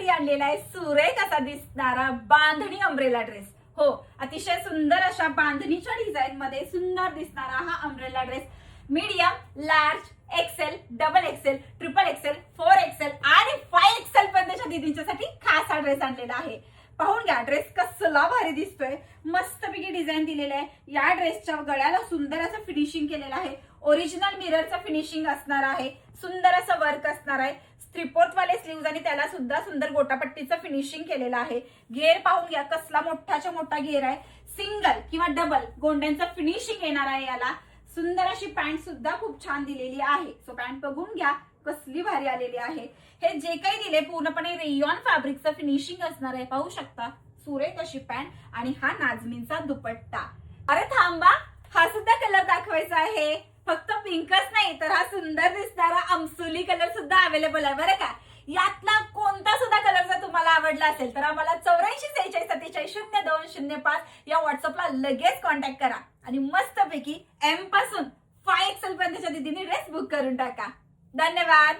तुमच्यासाठी आणलेला आहे सुरेख असा दिसणारा बांधणी अम्ब्रेला ड्रेस। हो, अतिशय सुंदर अशा बांधणीच्या डिझाइन मध्ये सुंदर दिसणारा हा umbrella dress medium, large, XL, double XL, triple XL, 4 XL आणि 5 एक्सेल पर्यंतच्या दीदींच्यासाठी खास हा ड्रेस आणलेला आहे। पाहून घ्या ड्रेस कसला भारी दिसतोय, मस्तपैकी डिझाइन दिलेलं आहे। या ड्रेसच्या गळ्याला सुंदर असं फिनिशिंग केलेलं आहे, ओरिजिनल मिररचं फिनिशिंग असणार आहे, सुंदर असं वर्क असणार आहे, स्ट्रिपोर्ट वाले स्लीव्ज आणि त्याला सुद्धा सुंदर गोटापट्टीचं फिनिशिंग केलेलं आहे। घेर पाहून घ्या कसला मोठाच्या मोठा घेर आहे, सिंगल किंवा डबल गोंड्यांचं फिनिशिंग येणार आहे याला। सुंदर अशी पॅन्ट सुद्धा खूप छान दिलेली आहे। सो पॅन्ट बघून घ्या कसली भारी आलेली आहे। हे जे काही दिले पूर्णपणे रेयॉन फॅब्रिकचं फिनिशिंग असणार आहे, पाहू शकता। सुरेख अशी पॅन्ट आणि हा नाजमीनचा दुपट्टा। अरे थांबा, हा सुद्धा कलर दाखवायचा आहे। फक्त पिंकच नाही तर हा सुंदर दिसणारा अमसुली कलर सुद्धा अवेलेबल आहे बरं का। यातला कोणता सुद्धा कलर जर तुम्हाला आवडला असेल तर आम्हाला 8446474205 या व्हॉट्सअपला लगेच कॉन्टॅक्ट करा आणि मस्तपैकी एम पासून 5 एक्सेल पर्यंतच्या दीदींनी ड्रेस बुक करून टाका। धन्यवाद।